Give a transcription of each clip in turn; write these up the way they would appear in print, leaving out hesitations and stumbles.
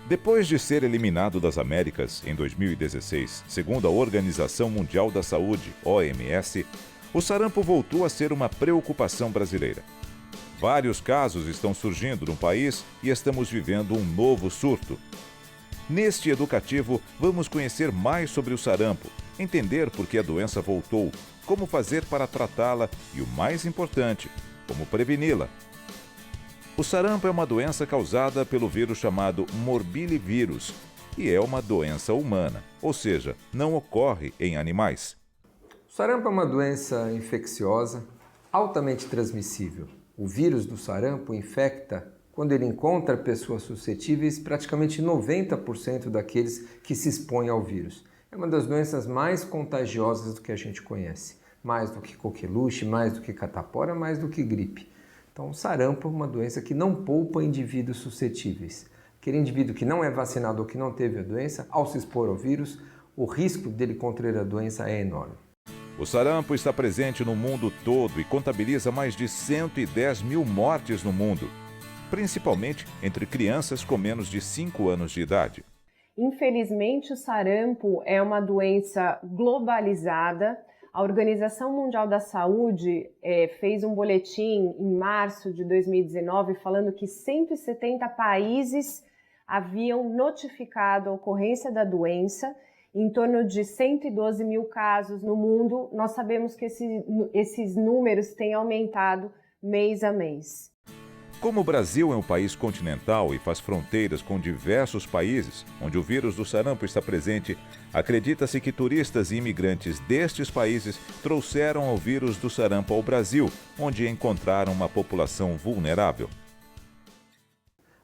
Depois de ser eliminado das Américas em 2016, segundo a Organização Mundial da Saúde, OMS, o sarampo voltou a ser uma preocupação brasileira. Vários casos estão surgindo no país e estamos vivendo um novo surto. Neste educativo, vamos conhecer mais sobre o sarampo, entender por que a doença voltou, como fazer para tratá-la e, o mais importante, como preveni-la. O sarampo é uma doença causada pelo vírus chamado morbilivírus e é uma doença humana, ou seja, não ocorre em animais. O sarampo é uma doença infecciosa, altamente transmissível. O vírus do sarampo infecta, quando ele encontra pessoas suscetíveis, praticamente 90% daqueles que se expõem ao vírus. É uma das doenças mais contagiosas do que a gente conhece. Mais do que coqueluche, mais do que catapora, mais do que gripe. Então, o sarampo é uma doença que não poupa indivíduos suscetíveis. Aquele indivíduo que não é vacinado ou que não teve a doença, ao se expor ao vírus, o risco dele contrair a doença é enorme. O sarampo está presente no mundo todo e contabiliza mais de 110 mil mortes no mundo, principalmente entre crianças com menos de 5 anos de idade. Infelizmente, o sarampo é uma doença globalizada. A Organização Mundial da Saúde fez um boletim em março de 2019 falando que 170 países haviam notificado a ocorrência da doença, em torno de 112 mil casos no mundo. Nós sabemos que esses números têm aumentado mês a mês. Como o Brasil é um país continental e faz fronteiras com diversos países onde o vírus do sarampo está presente, acredita-se que turistas e imigrantes destes países trouxeram o vírus do sarampo ao Brasil, onde encontraram uma população vulnerável.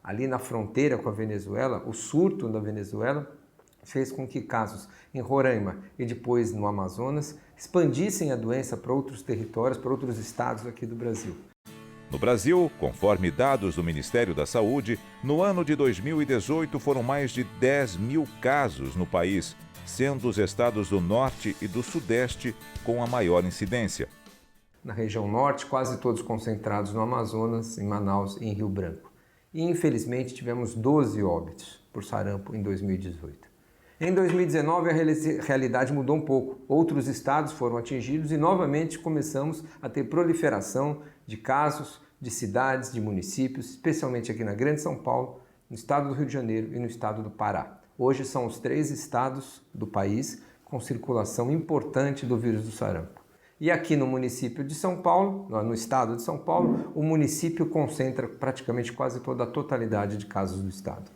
Ali na fronteira com a Venezuela, o surto da Venezuela fez com que casos em Roraima e depois no Amazonas expandissem a doença para outros territórios, para outros estados aqui do Brasil. No Brasil, conforme dados do Ministério da Saúde, no ano de 2018 foram mais de 10 mil casos no país, sendo os estados do Norte e do Sudeste com a maior incidência. Na região Norte, quase todos concentrados no Amazonas, em Manaus e em Rio Branco. E, infelizmente, tivemos 12 óbitos por sarampo em 2018. Em 2019, a realidade mudou um pouco. Outros estados foram atingidos e, novamente, começamos a ter proliferação de casos, de cidades, de municípios, especialmente aqui na Grande São Paulo, no estado do Rio de Janeiro e no estado do Pará. Hoje são os 3 estados do país com circulação importante do vírus do sarampo. E aqui no município de São Paulo, no estado de São Paulo, o município concentra praticamente quase toda a totalidade de casos do estado.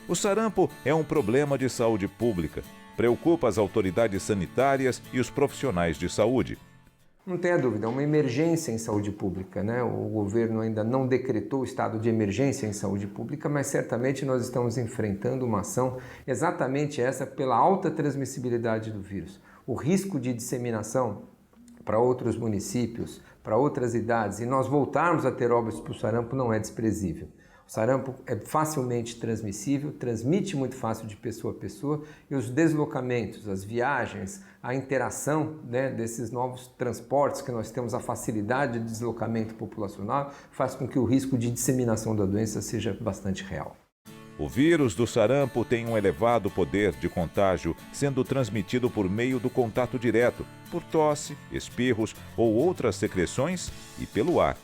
O sarampo é um problema de saúde pública. Preocupa as autoridades sanitárias e os profissionais de saúde. Não tenha dúvida, é uma emergência em saúde pública, né? O governo ainda não decretou o estado de emergência em saúde pública, mas certamente nós estamos enfrentando uma ação exatamente essa pela alta transmissibilidade do vírus. O risco de disseminação para outros municípios, para outras idades, e nós voltarmos a ter óbitos por sarampo não é desprezível. O sarampo é facilmente transmissível, transmite muito fácil de pessoa a pessoa e os deslocamentos, as viagens, a interação, né, desses novos transportes que nós temos, a facilidade de deslocamento populacional faz com que o risco de disseminação da doença seja bastante real. O vírus do sarampo tem um elevado poder de contágio, sendo transmitido por meio do contato direto, por tosse, espirros ou outras secreções e pelo ar.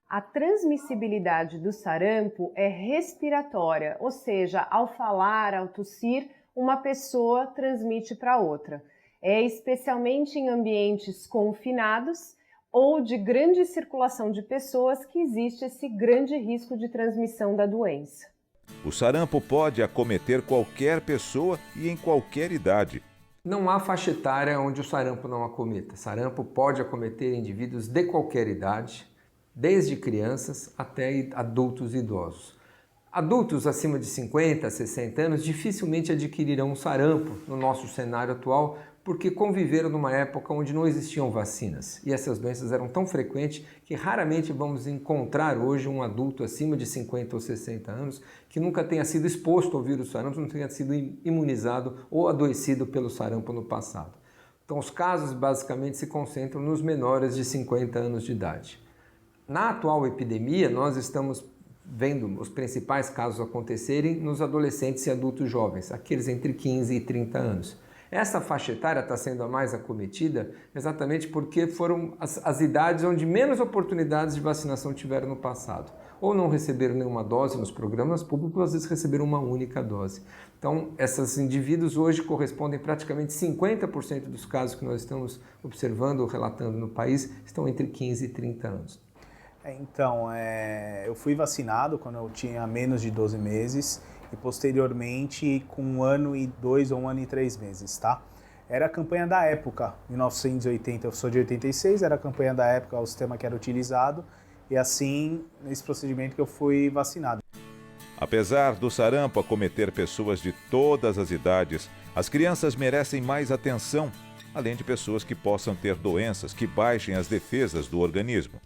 A transmissibilidade do sarampo é respiratória, ou seja, ao falar, ao tossir, uma pessoa transmite para outra. É especialmente em ambientes confinados ou de grande circulação de pessoas que existe esse grande risco de transmissão da doença. O sarampo pode acometer qualquer pessoa e em qualquer idade. Não há faixa etária onde o sarampo não acometa. Sarampo pode acometer indivíduos de qualquer idade, desde crianças até adultos e idosos. Adultos acima de 50, 60 anos dificilmente adquirirão sarampo no nosso cenário atual porque conviveram numa época onde não existiam vacinas e essas doenças eram tão frequentes que raramente vamos encontrar hoje um adulto acima de 50 ou 60 anos que nunca tenha sido exposto ao vírus sarampo, não tenha sido imunizado ou adoecido pelo sarampo no passado. Então os casos basicamente se concentram nos menores de 50 anos de idade. Na atual epidemia, nós estamos vendo os principais casos acontecerem nos adolescentes e adultos jovens, aqueles entre 15 e 30 anos. Essa faixa etária está sendo a mais acometida exatamente porque foram as idades onde menos oportunidades de vacinação tiveram no passado. Ou não receberam nenhuma dose nos programas públicos, ou às vezes receberam uma única dose. Então, esses indivíduos hoje correspondem praticamente 50% dos casos que nós estamos observando ou relatando no país, estão entre 15 e 30 anos. Então, eu fui vacinado quando eu tinha menos de 12 meses e posteriormente com 1 ano e 2 ou 1 ano e 3 meses, tá? Era a campanha da época, 1980, eu sou de 86, era a campanha da época, o sistema que era utilizado e assim, nesse procedimento que eu fui vacinado. Apesar do sarampo acometer pessoas de todas as idades, as crianças merecem mais atenção, além de pessoas que possam ter doenças que baixem as defesas do organismo.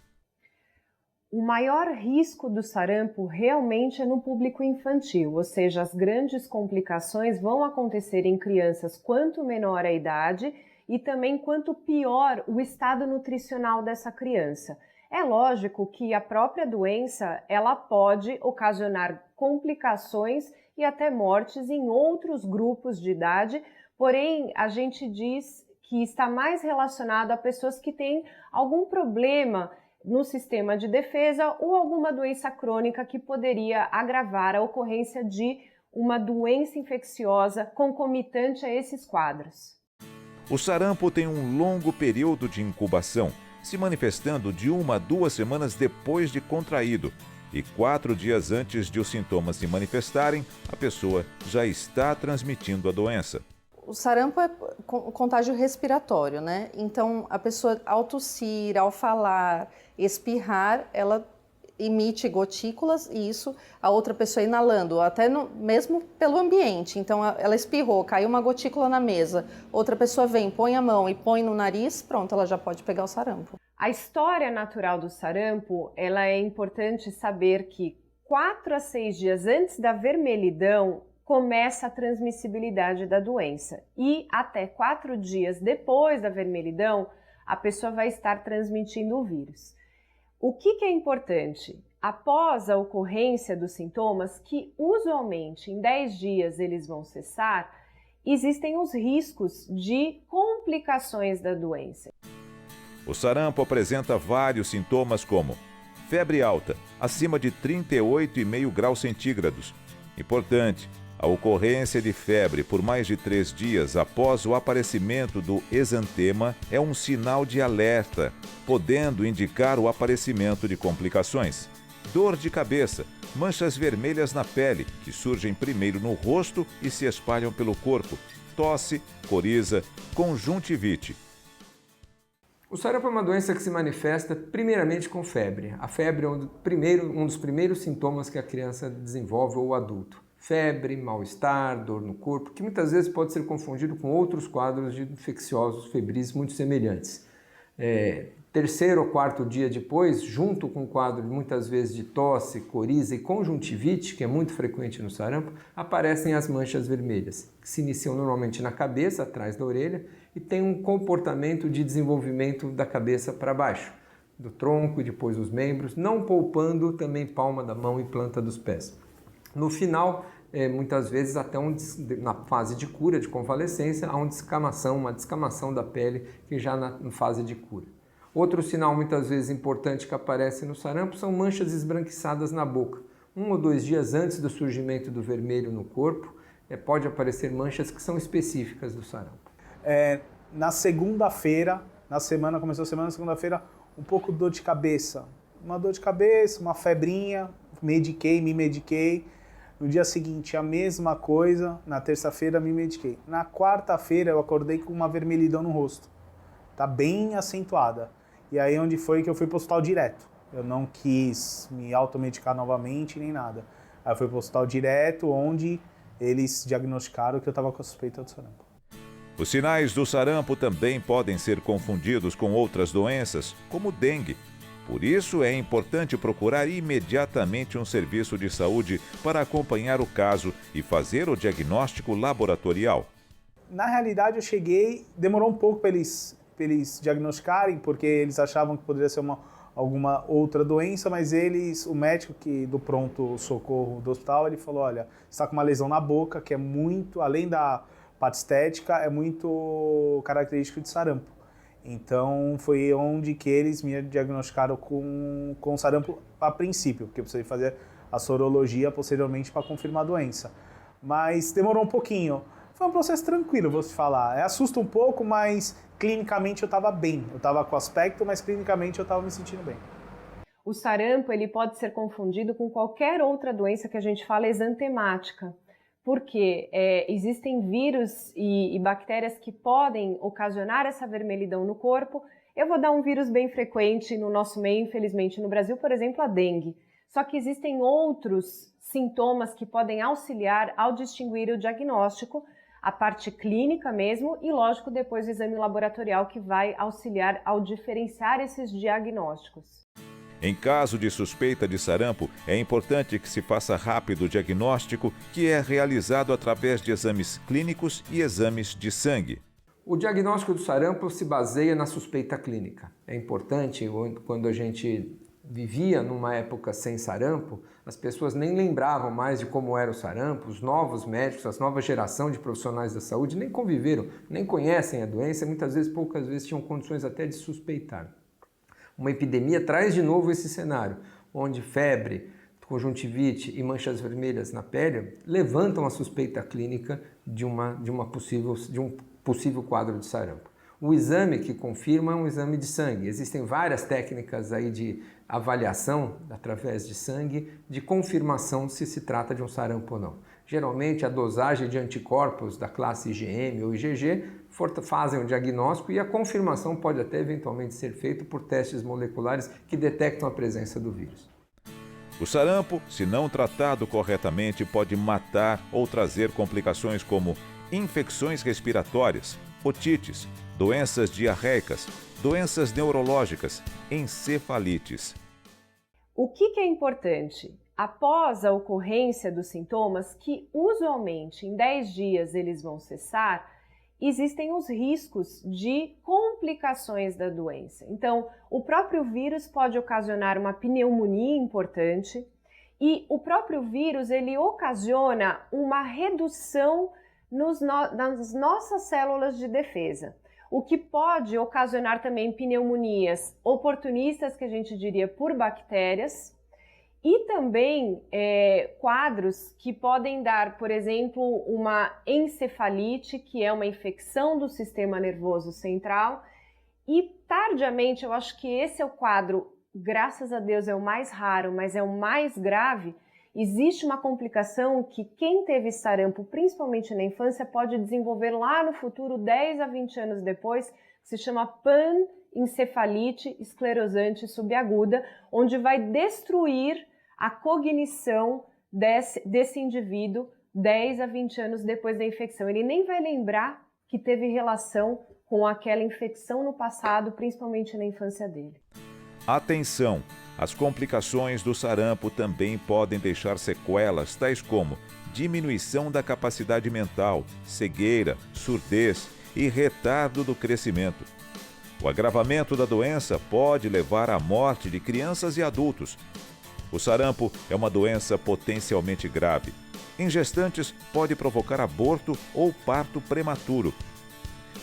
O maior risco do sarampo realmente é no público infantil, ou seja, as grandes complicações vão acontecer em crianças quanto menor a idade e também quanto pior o estado nutricional dessa criança. É lógico que a própria doença ela pode ocasionar complicações e até mortes em outros grupos de idade, porém a gente diz que está mais relacionado a pessoas que têm algum problema no sistema de defesa ou alguma doença crônica que poderia agravar a ocorrência de uma doença infecciosa concomitante a esses quadros. O sarampo tem um longo período de incubação, se manifestando de 1 a 2 semanas depois de contraído, e 4 dias antes de os sintomas se manifestarem, a pessoa já está transmitindo a doença. O sarampo é contágio respiratório, né? Então, a pessoa, ao tossir, ao falar, espirrar, ela emite gotículas e isso a outra pessoa inalando, até mesmo pelo ambiente. Então, ela espirrou, caiu uma gotícula na mesa, outra pessoa vem, põe a mão e põe no nariz, pronto, ela já pode pegar o sarampo. A história natural do sarampo, ela é importante saber que 4 a 6 dias antes da vermelhidão, começa a transmissibilidade da doença e até 4 dias depois da vermelhidão, a pessoa vai estar transmitindo o vírus. O que é importante? Após a ocorrência dos sintomas, que usualmente em 10 dias eles vão cessar, existem os riscos de complicações da doença. O sarampo apresenta vários sintomas como febre alta, acima de 38,5 graus centígrados. Importante, a ocorrência de febre por mais de 3 dias após o aparecimento do exantema é um sinal de alerta, podendo indicar o aparecimento de complicações. Dor de cabeça, manchas vermelhas na pele, que surgem primeiro no rosto e se espalham pelo corpo, tosse, coriza, conjuntivite. O sarampo é uma doença que se manifesta primeiramente com febre. A febre é um dos primeiros sintomas que a criança desenvolve ou o adulto. Febre, mal-estar, dor no corpo, que muitas vezes pode ser confundido com outros quadros de infecciosos febris muito semelhantes. Terceiro ou quarto dia depois, junto com o quadro muitas vezes de tosse, coriza e conjuntivite, que é muito frequente no sarampo, aparecem as manchas vermelhas, que se iniciam normalmente na cabeça, atrás da orelha, e tem um comportamento de desenvolvimento da cabeça para baixo, do tronco e depois dos membros, não poupando também palma da mão e planta dos pés. No final, muitas vezes até na fase de cura, de convalescência, há uma descamação da pele que já na fase de cura. Outro sinal muitas vezes importante que aparece no sarampo são manchas esbranquiçadas na boca. 1 ou 2 dias antes do surgimento do vermelho no corpo, pode aparecer manchas que são específicas do sarampo. Na segunda-feira, começou a semana, na segunda-feira, um pouco de dor de cabeça. Uma dor de cabeça, uma febrinha, me mediquei. No dia seguinte, a mesma coisa. Na terça-feira, me mediquei. Na quarta-feira, eu acordei com uma vermelhidão no rosto. Tá bem acentuada. E aí, onde foi que eu fui pro hospital direto. Eu não quis me automedicar novamente, nem nada. Aí eu fui pro hospital direto, onde eles diagnosticaram que eu estava com a suspeita do sarampo. Os sinais do sarampo também podem ser confundidos com outras doenças, como dengue. Por isso, é importante procurar imediatamente um serviço de saúde para acompanhar o caso e fazer o diagnóstico laboratorial. Na realidade, eu cheguei, demorou um pouco para eles diagnosticarem, porque eles achavam que poderia ser alguma outra doença, mas o médico do pronto-socorro do hospital, ele falou, olha, você está com uma lesão na boca que é muito, além da parte estética, é muito característico de sarampo. Então, foi onde que eles me diagnosticaram com sarampo a princípio, porque eu precisei fazer a sorologia posteriormente para confirmar a doença. Mas demorou um pouquinho. Foi um processo tranquilo, vou te falar. Assusta um pouco, mas clinicamente eu estava bem. Eu estava com aspecto, mas clinicamente eu estava me sentindo bem. O sarampo ele pode ser confundido com qualquer outra doença que a gente fala exantemática, porque existem vírus e bactérias que podem ocasionar essa vermelhidão no corpo. Eu vou dar um vírus bem frequente no nosso meio, infelizmente no Brasil, por exemplo, a dengue. Só que existem outros sintomas que podem auxiliar ao distinguir o diagnóstico, a parte clínica mesmo, e lógico depois o exame laboratorial que vai auxiliar ao diferenciar esses diagnósticos. Em caso de suspeita de sarampo, é importante que se faça rápido o diagnóstico, que é realizado através de exames clínicos e exames de sangue. O diagnóstico do sarampo se baseia na suspeita clínica. É importante, quando a gente vivia numa época sem sarampo, as pessoas nem lembravam mais de como era o sarampo, os novos médicos, a nova geração de profissionais da saúde nem conviveram, nem conhecem a doença, muitas vezes, poucas vezes tinham condições até de suspeitar. Uma epidemia traz de novo esse cenário, onde febre, conjuntivite e manchas vermelhas na pele levantam a suspeita clínica de um possível quadro de sarampo. O exame que confirma é um exame de sangue. Existem várias técnicas aí de avaliação através de sangue, de confirmação se se trata de um sarampo ou não. Geralmente a dosagem de anticorpos da classe IgM ou IgG fazem o diagnóstico e a confirmação pode até eventualmente ser feita por testes moleculares que detectam a presença do vírus. O sarampo, se não tratado corretamente, pode matar ou trazer complicações como infecções respiratórias, otites, doenças diarreicas, doenças neurológicas, encefalites. O que é importante? Após a ocorrência dos sintomas, que usualmente em 10 dias eles vão cessar, existem os riscos de complicações da doença. Então, o próprio vírus pode ocasionar uma pneumonia importante e o próprio vírus ele ocasiona uma redução nas nossas células de defesa, o que pode ocasionar também pneumonias oportunistas, que a gente diria por bactérias, e também quadros que podem dar, por exemplo, uma encefalite, que é uma infecção do sistema nervoso central. E tardiamente, eu acho que esse é o quadro, graças a Deus, é o mais raro, mas é o mais grave. Existe uma complicação que quem teve sarampo, principalmente na infância, pode desenvolver lá no futuro, 10 a 20 anos depois, que se chama panencefalite esclerosante subaguda, onde vai destruir a cognição desse indivíduo 10 a 20 anos depois da infecção. Ele nem vai lembrar que teve relação com aquela infecção no passado, principalmente na infância dele. Atenção! As complicações do sarampo também podem deixar sequelas, tais como diminuição da capacidade mental, cegueira, surdez e retardo do crescimento. O agravamento da doença pode levar à morte de crianças e adultos. O sarampo é uma doença potencialmente grave. Em gestantes, pode provocar aborto ou parto prematuro.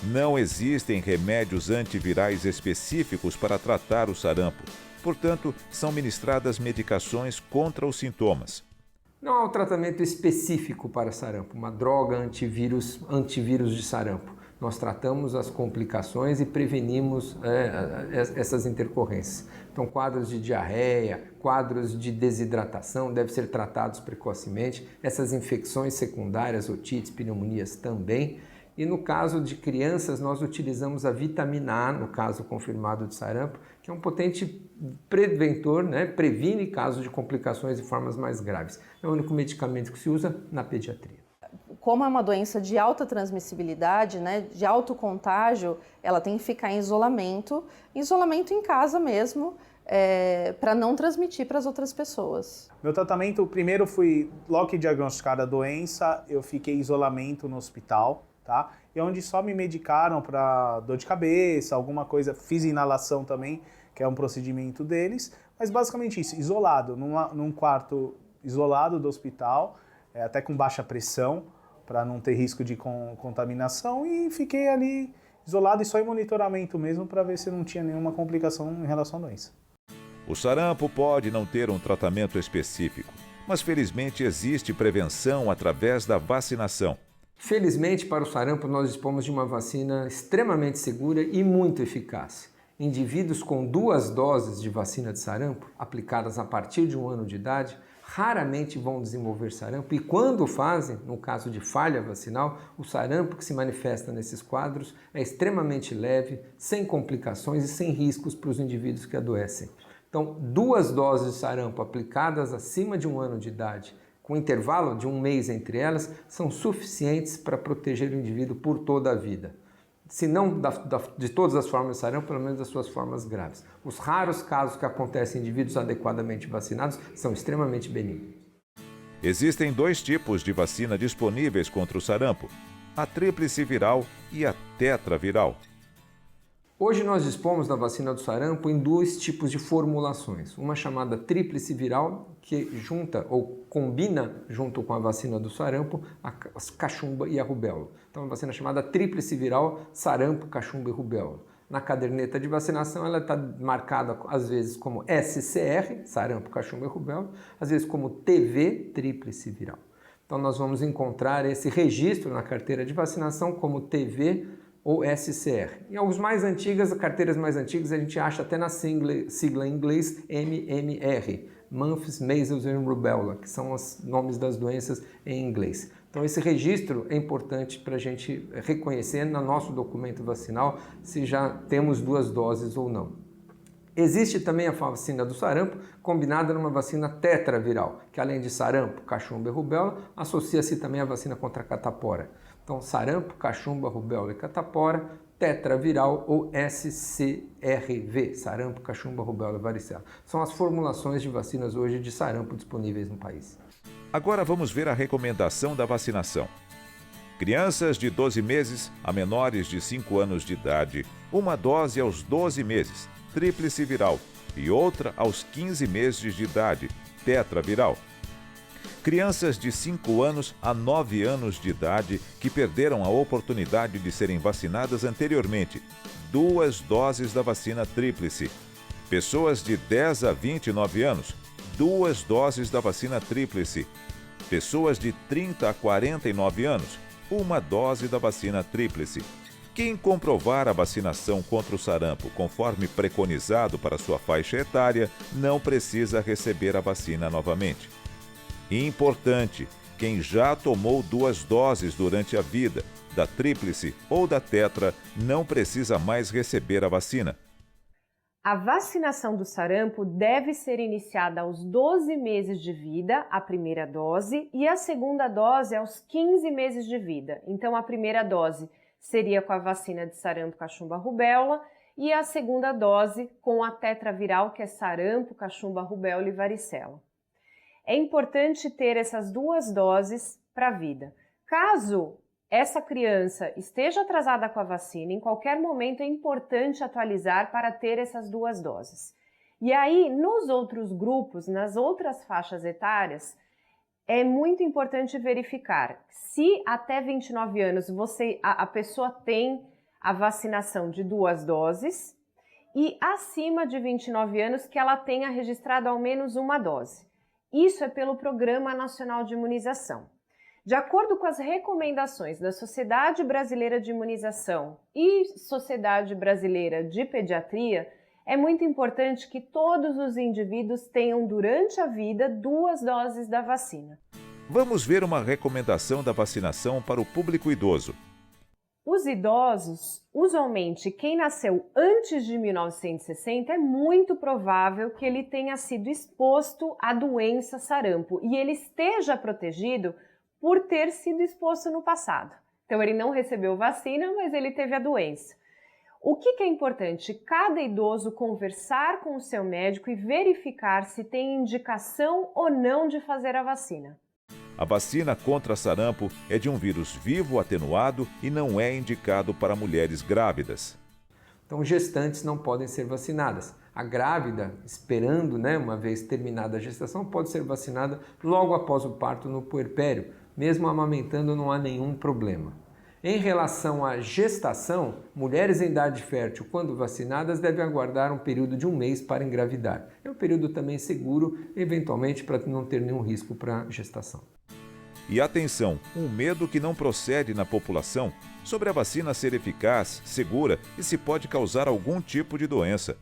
Não existem remédios antivirais específicos para tratar o sarampo. Portanto, são ministradas medicações contra os sintomas. Não há um tratamento específico para sarampo, uma droga antivírus de sarampo. Nós tratamos as complicações e prevenimos essas intercorrências. Então, quadros de diarreia, quadros de desidratação devem ser tratados precocemente. Essas infecções secundárias, otites, pneumonias também. E no caso de crianças, nós utilizamos a vitamina A, no caso confirmado de sarampo, que é um potente preventor, previne casos de complicações de formas mais graves. É o único medicamento que se usa na pediatria. Como é uma doença de alta transmissibilidade, de alto contágio, ela tem que ficar em isolamento em casa mesmo, para não transmitir para as outras pessoas. Meu tratamento, primeiro fui, logo que diagnosticaram a doença, eu fiquei em isolamento no hospital, tá? E onde só me medicaram para dor de cabeça, alguma coisa, fiz inalação também, que é um procedimento deles, mas basicamente isso, isolado, num quarto isolado do hospital, até com baixa pressão, para não ter risco de contaminação, e fiquei ali isolado e só em monitoramento mesmo para ver se não tinha nenhuma complicação em relação à doença. O sarampo pode não ter um tratamento específico, mas felizmente existe prevenção através da vacinação. Felizmente, para o sarampo, nós dispomos de uma vacina extremamente segura e muito eficaz. Indivíduos com 2 doses de vacina de sarampo, aplicadas a partir de 1 ano de idade, raramente vão desenvolver sarampo e quando fazem, no caso de falha vacinal, o sarampo que se manifesta nesses quadros é extremamente leve, sem complicações e sem riscos para os indivíduos que adoecem. Então, 2 doses de sarampo aplicadas acima de 1 ano de idade, com intervalo de 1 mês entre elas, são suficientes para proteger o indivíduo por toda a vida. Se não de todas as formas de sarampo, pelo menos das suas formas graves. Os raros casos que acontecem em indivíduos adequadamente vacinados são extremamente benignos. Existem 2 tipos de vacina disponíveis contra o sarampo, a tríplice viral e a tetraviral. Hoje nós dispomos da vacina do sarampo em 2 tipos de formulações. Uma chamada tríplice viral, que junta ou combina junto com a vacina do sarampo a cachumba e a rubéola. Então, uma vacina chamada tríplice viral, sarampo, cachumba e rubéola. Na caderneta de vacinação ela está marcada às vezes como SCR, sarampo, cachumba e rubéola, às vezes como TV, tríplice viral. Então nós vamos encontrar esse registro na carteira de vacinação como TV ou SCR. Em algumas mais antigas, carteiras mais antigas, a gente acha até na sigla em inglês MMR, Mumps, Measles and Rubella, que são os nomes das doenças em inglês. Então esse registro é importante para a gente reconhecer no nosso documento vacinal se já temos 2 doses ou não. Existe também a vacina do sarampo, combinada numa vacina tetraviral, que além de sarampo, cachumba e rubéola, associa-se também à vacina contra a catapora. Então, sarampo, cachumba, rubéola e catapora, tetraviral ou SCRV, sarampo, cachumba, rubéola e varicela. São as formulações de vacinas hoje de sarampo disponíveis no país. Agora vamos ver a recomendação da vacinação. Crianças de 12 meses a menores de 5 anos de idade, 1 dose aos 12 meses, tríplice viral, e outra aos 15 meses de idade, tetraviral. Crianças de 5 anos a 9 anos de idade que perderam a oportunidade de serem vacinadas anteriormente, 2 doses da vacina tríplice. Pessoas de 10 a 29 anos, 2 doses da vacina tríplice. Pessoas de 30 a 49 anos, 1 dose da vacina tríplice. Quem comprovar a vacinação contra o sarampo conforme preconizado para sua faixa etária, não precisa receber a vacina novamente. Importante, quem já tomou 2 doses durante a vida, da tríplice ou da tetra, não precisa mais receber a vacina. A vacinação do sarampo deve ser iniciada aos 12 meses de vida, a primeira dose, e a segunda dose aos 15 meses de vida. Então, a primeira dose seria com a vacina de sarampo, cachumba, rubéola, e a segunda dose com a tetraviral, que é sarampo, cachumba, rubéola e varicela. É importante ter essas 2 doses para a vida. Caso essa criança esteja atrasada com a vacina, em qualquer momento é importante atualizar para ter essas 2 doses. E aí, nos outros grupos, nas outras faixas etárias, é muito importante verificar se até 29 anos a pessoa tem a vacinação de 2 doses e acima de 29 anos que ela tenha registrado ao menos 1 dose. Isso é pelo Programa Nacional de Imunização. De acordo com as recomendações da Sociedade Brasileira de Imunização e Sociedade Brasileira de Pediatria, é muito importante que todos os indivíduos tenham durante a vida 2 doses da vacina. Vamos ver uma recomendação da vacinação para o público idoso. Os idosos, usualmente quem nasceu antes de 1960, é muito provável que ele tenha sido exposto à doença sarampo e ele esteja protegido por ter sido exposto no passado. Então ele não recebeu vacina, mas ele teve a doença. O que é importante? Cada idoso conversar com o seu médico e verificar se tem indicação ou não de fazer a vacina. A vacina contra sarampo é de um vírus vivo atenuado e não é indicado para mulheres grávidas. Então, gestantes não podem ser vacinadas. A grávida, esperando, né, uma vez terminada a gestação, pode ser vacinada logo após o parto no puerpério. Mesmo amamentando, não há nenhum problema. Em relação à gestação, mulheres em idade fértil, quando vacinadas, devem aguardar um período de 1 mês para engravidar. É um período também seguro, eventualmente para não ter nenhum risco para a gestação. E atenção, um medo que não procede na população sobre a vacina ser eficaz, segura e se pode causar algum tipo de doença.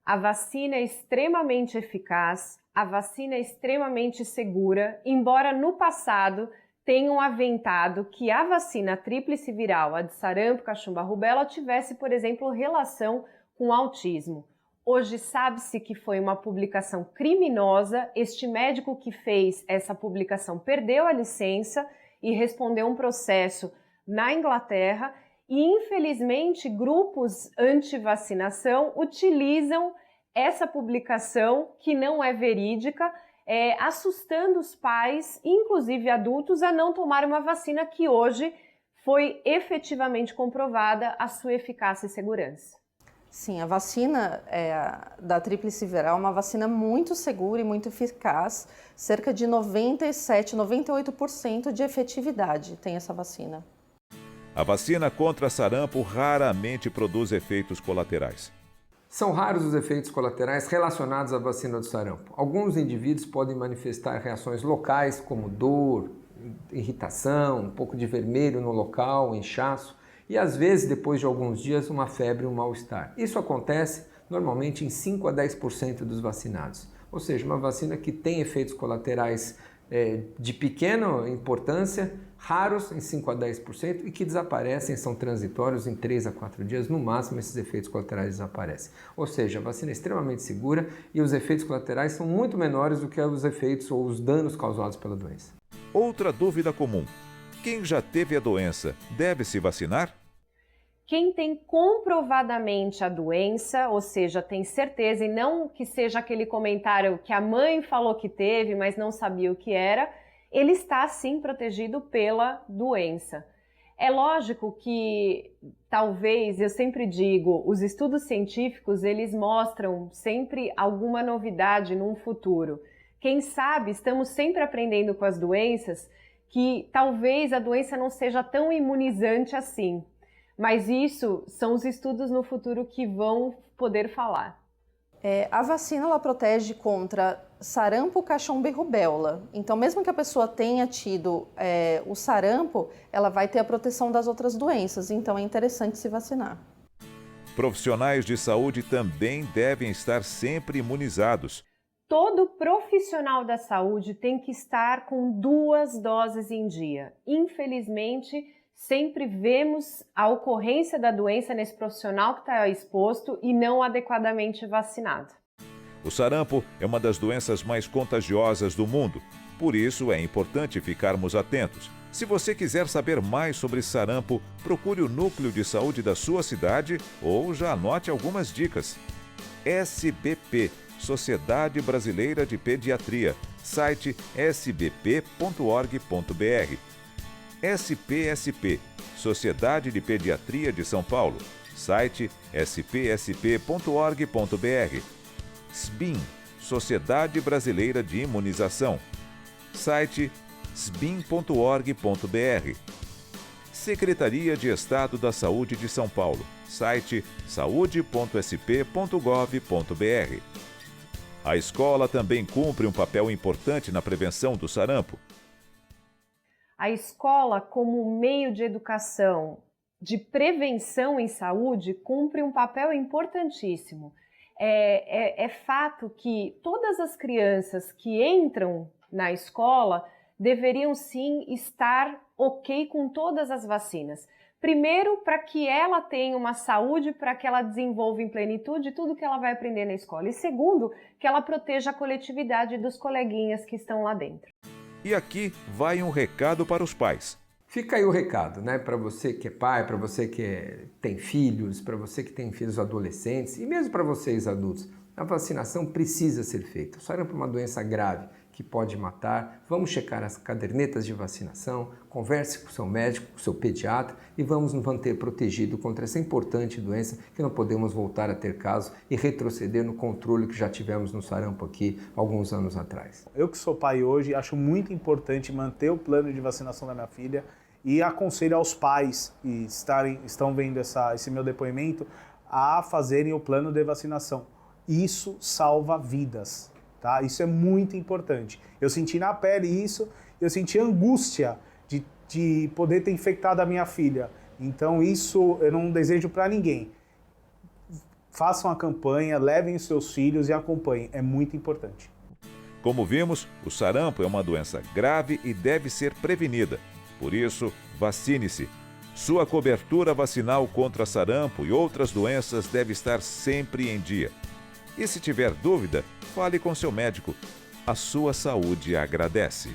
A vacina é extremamente eficaz, a vacina é extremamente segura, embora no passado tenham aventado que a vacina tríplice viral, a de sarampo, cachumba, rubéola, tivesse, por exemplo, relação com autismo. Hoje sabe-se que foi uma publicação criminosa. Este médico que fez essa publicação perdeu a licença e respondeu um processo na Inglaterra e, infelizmente, grupos anti-vacinação utilizam essa publicação, que não é verídica, assustando os pais, inclusive adultos, a não tomar uma vacina que hoje foi efetivamente comprovada a sua eficácia e segurança. Sim, a vacina da tríplice viral é uma vacina muito segura e muito eficaz, cerca de 97, 98% de efetividade tem essa vacina. A vacina contra sarampo raramente produz efeitos colaterais. São raros os efeitos colaterais relacionados à vacina do sarampo. Alguns indivíduos podem manifestar reações locais, como dor, irritação, um pouco de vermelho no local, inchaço, e às vezes, depois de alguns dias, uma febre e um mal-estar. Isso acontece normalmente em 5 a 10% dos vacinados. Ou seja, uma vacina que tem efeitos colaterais de pequena importância, raros em 5 a 10% e que desaparecem, são transitórios em 3 a 4 dias, no máximo esses efeitos colaterais desaparecem. Ou seja, a vacina é extremamente segura e os efeitos colaterais são muito menores do que os efeitos ou os danos causados pela doença. Outra dúvida comum: quem já teve a doença deve se vacinar? Quem tem comprovadamente a doença, ou seja, tem certeza, e não que seja aquele comentário que a mãe falou que teve, mas não sabia o que era, ele está sim protegido pela doença. É lógico que, talvez, eu sempre digo, os estudos científicos, eles mostram sempre alguma novidade num futuro. Quem sabe, estamos sempre aprendendo com as doenças que talvez a doença não seja tão imunizante assim. Mas isso são os estudos no futuro que vão poder falar. A vacina ela protege contra sarampo, cachumba e rubéola. Então, mesmo que a pessoa tenha tido o sarampo, ela vai ter a proteção das outras doenças. Então, é interessante se vacinar. Profissionais de saúde também devem estar sempre imunizados. Todo profissional da saúde tem que estar com 2 doses em dia. Infelizmente, sempre vemos a ocorrência da doença nesse profissional que está exposto e não adequadamente vacinado. O sarampo é uma das doenças mais contagiosas do mundo. Por isso, é importante ficarmos atentos. Se você quiser saber mais sobre sarampo, procure o núcleo de saúde da sua cidade ou já anote algumas dicas. SBP, Sociedade Brasileira de Pediatria, site sbp.org.br. SPSP, Sociedade de Pediatria de São Paulo, site spsp.org.br. SBIM, Sociedade Brasileira de Imunização, site sbim.org.br. Secretaria de Estado da Saúde de São Paulo, site saude.sp.gov.br. A escola também cumpre um papel importante na prevenção do sarampo. A escola, como meio de educação, de prevenção em saúde, cumpre um papel importantíssimo. É fato que todas as crianças que entram na escola deveriam sim estar ok com todas as vacinas. Primeiro, para que ela tenha uma saúde, para que ela desenvolva em plenitude tudo que ela vai aprender na escola. E segundo, que ela proteja a coletividade dos coleguinhas que estão lá dentro. E aqui vai um recado para os pais. Fica aí o recado, né? Para você que é pai, para você que tem filhos, para você que tem filhos adolescentes e mesmo para vocês adultos, a vacinação precisa ser feita. O sarampo é uma doença grave que pode matar. Vamos checar as cadernetas de vacinação, converse com o seu médico, com o seu pediatra e vamos nos manter protegidos contra essa importante doença que não podemos voltar a ter caso e retroceder no controle que já tivemos no sarampo aqui alguns anos atrás. Eu que sou pai hoje, acho muito importante manter o plano de vacinação da minha filha e aconselho aos pais que estão vendo esse meu depoimento a fazerem o plano de vacinação. Isso salva vidas. Tá? Isso é muito importante. Eu senti na pele isso, eu senti angústia de poder ter infectado a minha filha. Então isso eu não desejo para ninguém. Façam a campanha, levem os seus filhos e acompanhem. É muito importante. Como vimos, o sarampo é uma doença grave e deve ser prevenida. Por isso, vacine-se. Sua cobertura vacinal contra sarampo e outras doenças deve estar sempre em dia. E se tiver dúvida, fale com seu médico. A sua saúde agradece.